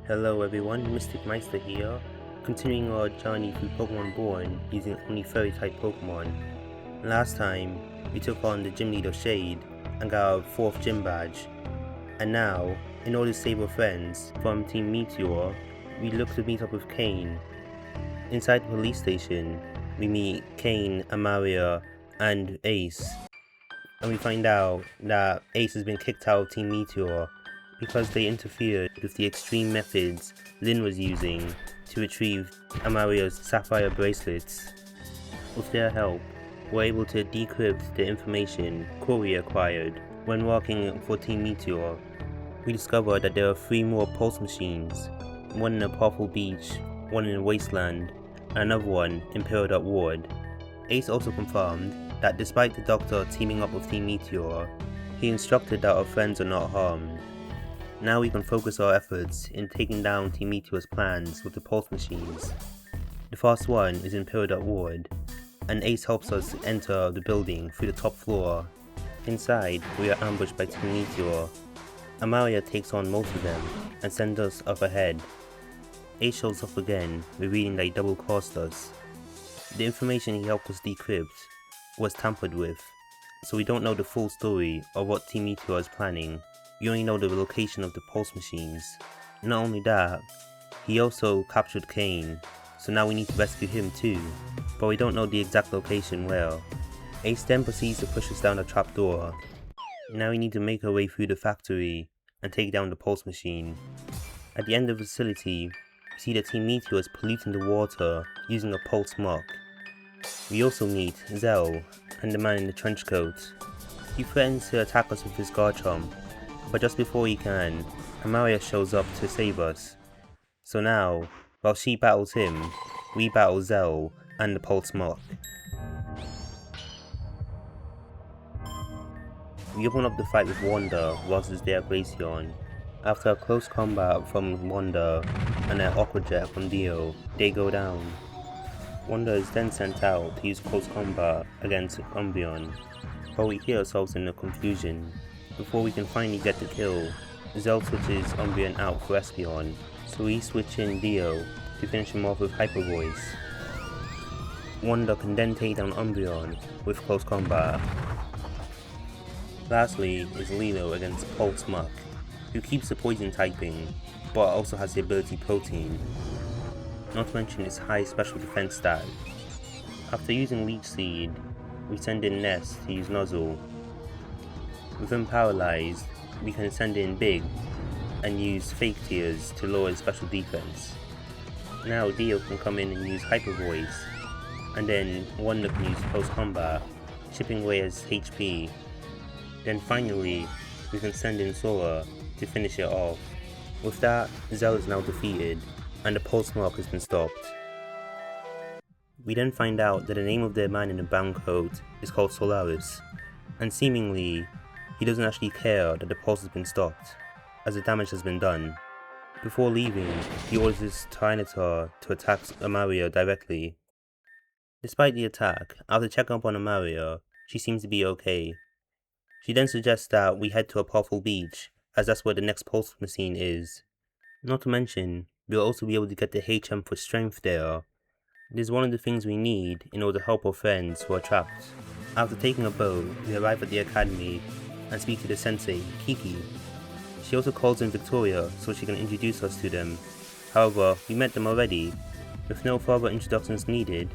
Hello everyone, Mystic Meister here, continuing our journey through Pokémon Reborn using only fairy type Pokémon. Last time, we took on the gym leader Shade and got our 4th gym badge. And now, in order to save our friends from Team Meteor, we look to meet up with Kane. Inside the police station, we meet Kane, Amaria, and Ace. And we find out that Ace has been kicked out of Team Meteor because they interfered with the extreme methods Lynn was using to retrieve Amaria's sapphire bracelets. With their help, we're able to decrypt the information Corey acquired when working for Team Meteor. We discover that there are 3 more pulse machines, one in a Purple Beach, one in a Wasteland, and another one in Peridot Ward. Ace also confirmed that despite the Doctor teaming up with Team Meteor, he instructed that our friends are not harmed. Now we can focus our efforts in taking down Team Meteor's plans with the pulse machines. The first one is in Peridot Ward, and Ace helps us enter the building through the top floor. Inside, we are ambushed by Team Meteor. Amaria takes on most of them and sends us up ahead. Ace shows up again, revealing that he double-crossed us. The information he helped us decrypt was tampered with, so we don't know the full story of what Team Meteor is planning. We only know the location of the pulse machines. Not only that, he also captured Kane, so now we need to rescue him too, but we don't know the exact location where. Ace then proceeds to push us down a trapdoor. Now we need to make our way through the factory and take down the pulse machine. At the end of the facility, we see that Team Meteor is polluting the water using a pulse muck. We also meet Zell and the man in the trench coat. He threatens to attack us with his Garchomp, but just before he can, Amaria shows up to save us. So now, while she battles him, we battle Zell and the Pulse Muck. We open up the fight with Wanda versus their Glaceon. After a close combat from Wanda and an Aqua Jet from Dio, they go down. Wanda is then sent out to use close combat against Umbreon, but we hear ourselves in a confusion. Before we can finally get the kill, Zell switches Umbreon out for Espeon, so we switch in Dio to finish him off with Hyper Voice. Wanda can then take down Umbreon with close combat. Lastly is Lilo against Pulse Muck, who keeps the poison typing, but also has the ability Protein, not to mention its high special defense stat. After using Leech Seed, we send in Nest to use Nuzzle. With him paralyzed, we can send in Big and use Fake Tears to lower his special defense. Now Dio can come in and use Hyper Voice, and then Wanda can use Close Combat, chipping away his HP. Then finally, we can send in Sora to finish it off. With that, Zell is now defeated, and the Pulse Mark has been stopped. We then find out that the name of the man in the brown coat is called Solaris, and seemingly, he doesn't actually care that the pulse has been stopped, as the damage has been done. Before leaving, he orders his Tyranitar to attack Amaria directly. Despite the attack, after checking up on Amaria, she seems to be okay. She then suggests that we head to a Purple Beach, as that's where the next pulse machine is. Not to mention, we'll also be able to get the HM for strength there. It is one of the things we need in order to help our friends who are trapped. After taking a boat, we arrive at the academy and speak to the sensei, Kiki. She also calls in Victoria so she can introduce us to them. However, we met them already. With no further introductions needed,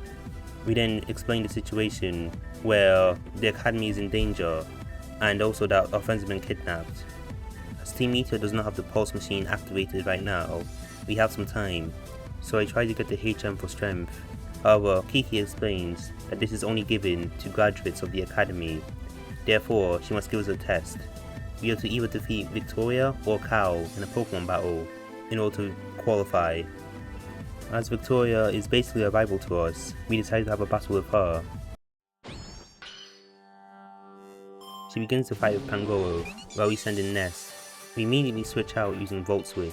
we then explain the situation where the academy is in danger and also that our friends have been kidnapped. As Team Meteor does not have the pulse machine activated right now, we have some time, so I try to get the HM for strength. However, Kiki explains that this is only given to graduates of the academy. Therefore, she must give us a test. We have to either defeat Victoria or Cal in a Pokemon battle in order to qualify. As Victoria is basically a rival to us, we decided to have a battle with her. She begins to fight with Pangoro, while we send in Nest. We immediately switch out using Volt Switch,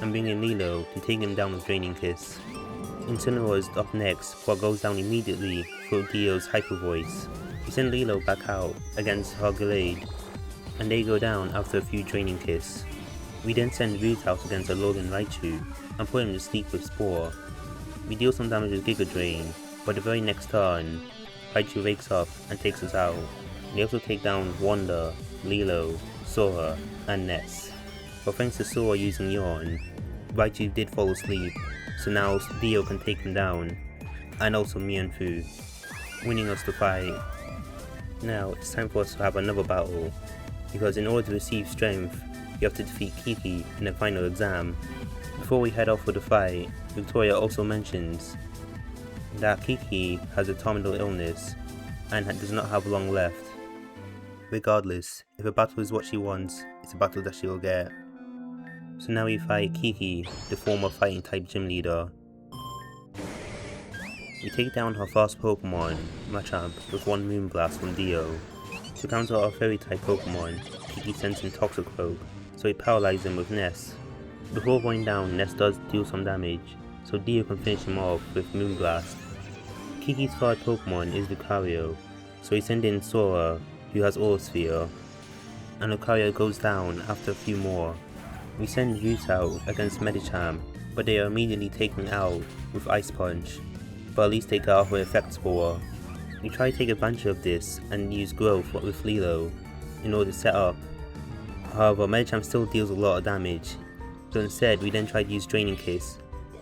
and bring in Lilo to take him down with Draining Kiss. Incineroar is up next, but goes down immediately for Dio's Hyper Voice. We send Lilo back out against her Gallade, and they go down after a few Draining Kiss. We then send Root out against a Alolan Raichu and put him to sleep with Spore. We deal some damage with Giga Drain, but the very next turn, Raichu wakes up and takes us out. We also take down Wanda, Lilo, Sora, and Ness. But thanks to Sora using Yawn, Raichu did fall asleep, so now Dio can take him down, and also Mienfoo, winning us the fight. Now it's time for us to have another battle, because in order to receive strength, you have to defeat Kiki in the final exam. Before we head off for the fight, Victoria also mentions that Kiki has a terminal illness and does not have long left. Regardless, if a battle is what she wants, it's a battle that she will get. So now we fight Kiki, the former fighting type gym leader. We take down her first Pokemon, Machamp, with one Moonblast from Dio. To counter our fairy type Pokemon, Kiki sends in Toxicroak, so we paralyze him with Ness. Before going down, Ness does deal some damage, so Dio can finish him off with Moonblast. Kiki's third Pokemon is Lucario, so we send in Sora, who has Aura Sphere, and Lucario goes down after a few more. We send Root out against Medicham, but they are immediately taken out with Ice Punch, but at least they got off with Effect Spore. We try to take advantage of this and use Growth with Lilo in order to set up. However, Medicham still deals a lot of damage, so instead we then try to use Draining Kiss,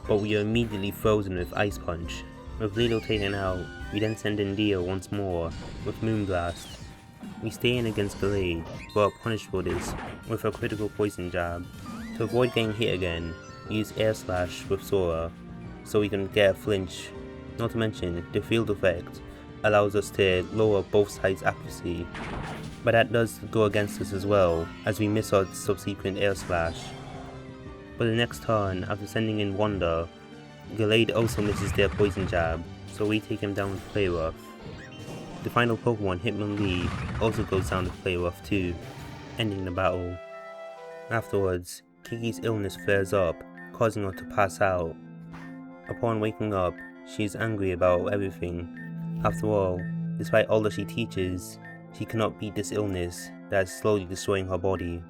but we are immediately frozen with Ice Punch. With Lilo taken out, we then send in Dio once more with Moonblast. We stay in against Gallade, but are punished for this with a critical poison jab. To avoid getting hit again, we use Air Slash with Sora, so we can get a flinch. Not to mention, the field effect allows us to lower both sides' accuracy, but that does go against us as well, as we miss our subsequent Air Slash. But the next turn, after sending in Wanda, Gallade also misses their poison jab, so we take him down with Play Rough. The final Pokemon, Hitmonlee, also goes down with Play Rough too, ending the battle. Afterwards, Kiki's illness flares up, causing her to pass out. Upon waking up, she is angry about everything. After all, despite all that she teaches, she cannot beat this illness that is slowly destroying her body.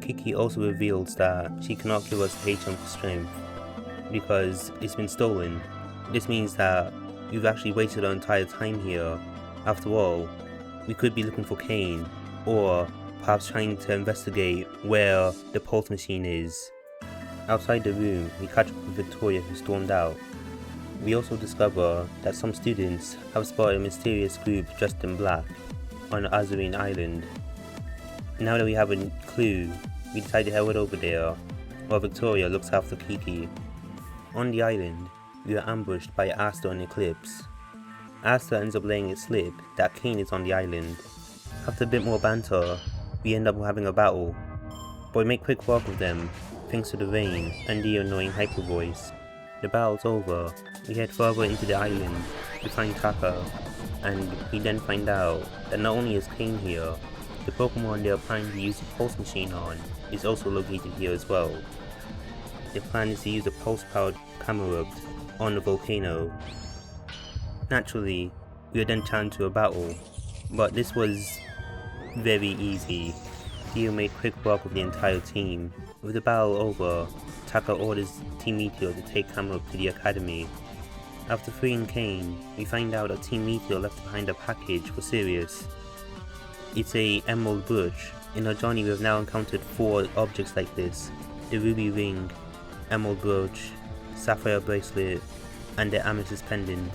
Kiki also reveals that she cannot give us the HM for strength, because it's been stolen. This means that we've actually wasted our entire time here. After all, we could be looking for Kane, or perhaps trying to investigate where the pulse machine is. Outside the room, we catch up with Victoria, who stormed out. We also discover that some students have spotted a mysterious group dressed in black on Azurine Island. Now that we have a clue, we decide to head over there, while Victoria looks after Kiki. On the island, we are ambushed by Asta and Eclipse. Asta ends up laying it slip that Kane is on the island. After a bit more banter, we end up having a battle, but we make quick work of them thanks to the rain and the annoying hyper voice. The battle's over, we head further into the island to find Taka, and we then find out that not only is Kane here, the Pokemon they are planning to use the pulse machine on is also located here as well. The plan is to use a pulse-powered Camerupt on the volcano. Naturally, we are then challenged to a battle, but this was very easy. Dio made quick work of the entire team. With the battle over, Taka orders Team Meteor to take Camerupt to the academy. After freeing Kane, we find out that Team Meteor left behind a package for Sirius. It's a emerald brooch. In our journey we have now encountered 4 objects like this: the ruby ring, emerald brooch, sapphire bracelet, and the amethyst pendant.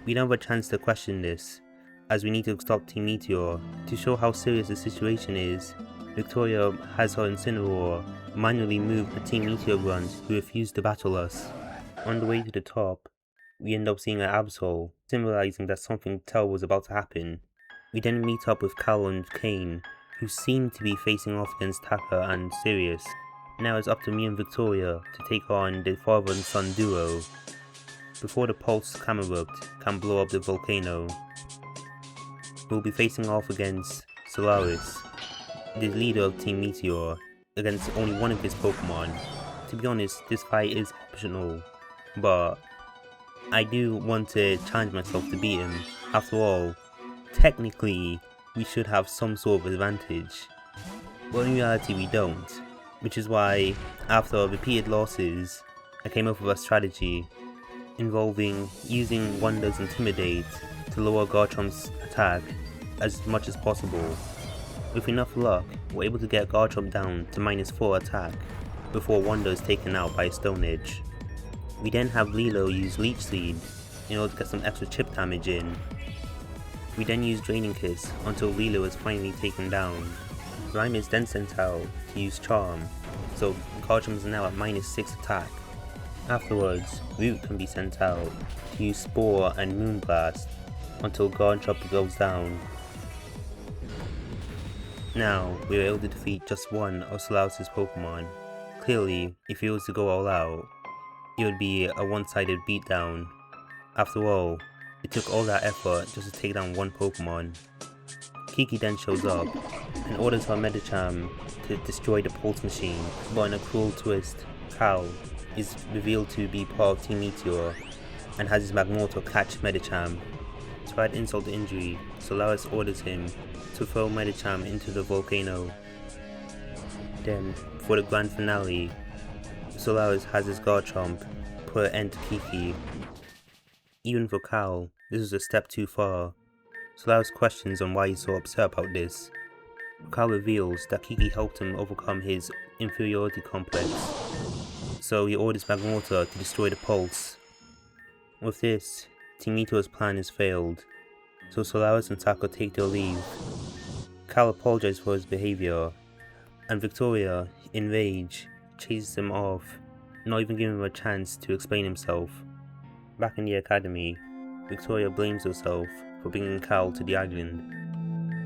We don't have a chance to question this, as we need to stop Team Meteor. To show how serious the situation is, Victoria has her Incineroar manually move the Team Meteor runs who refuse to battle us. On the way to the top, we end up seeing an Absol, symbolizing that something terrible was about to happen. We then meet up with Cal and Kane, who seem to be facing off against Taka and Sirius. Now it's up to me and Victoria to take on the father and son duo, before the pulse Camerupt can blow up the volcano. We'll be facing off against Solaris, the leader of Team Meteor, against only one of his Pokemon. To be honest, this fight is optional, but I do want to challenge myself to beat him. After all, technically, we should have some sort of advantage, but in reality we don't. which is why, after repeated losses, I came up with a strategy involving using Wonder's Intimidate to lower Garchomp's attack as much as possible. With enough luck, we're able to get Garchomp down to -4 attack before Wonder is taken out by a Stone Edge. We then have Lilo use Leech Seed in order to get some extra chip damage in. We then use Draining Kiss until Lilo is finally taken down. Rhyme is then sent out to use Charm, so Garchomp is now at -6 attack. Afterwards, Root can be sent out to use Spore and Moonblast until Garchomp goes down. Now, we were able to defeat just one of Solaris' Pokemon. Clearly, if he was to go all out, it would be a one-sided beatdown. After all, it took all that effort just to take down one Pokemon. Kiki then shows up and orders her Medicham to destroy the Pulse Machine, but in a cruel twist, Cal is revealed to be part of Team Meteor and has his Magmortar catch Medicham. To add insult to injury, Solaris orders him to throw Medicham into the volcano. Then, for the grand finale, Solaris has his Garchomp put an end to Kiki. Even for Cal, this was a step too far. Solaris questions on why he's so upset about this. Cal reveals that Kiki helped him overcome his inferiority complex, so he orders Magmortar to destroy the Pulse. With this, Team Meteor's plan has failed, so Solaris and Sako take their leave. Cal apologizes for his behavior, and Victoria, in rage, chases him off, not even giving him a chance to explain himself. Back in the academy, Victoria blames herself for bringing Cal to the island.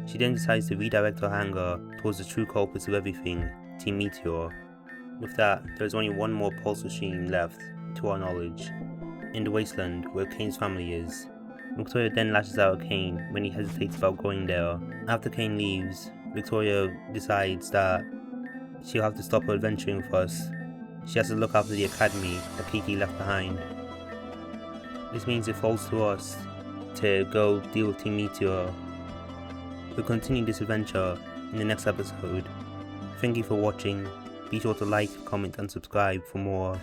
She then decides to redirect her anger towards the true culprits of everything, Team Meteor. With that, there is only one more Pulse Machine left, to our knowledge, in the wasteland where Kane's family is. Victoria then lashes out at Kane when he hesitates about going there. After Kane leaves, Victoria decides that she'll have to stop her adventuring with us. She has to look after the academy that Kiki left behind. This means it falls to us to go deal with Team Meteor. We'll continue this adventure in the next episode. Thank you for watching. Be sure to like, comment and subscribe for more.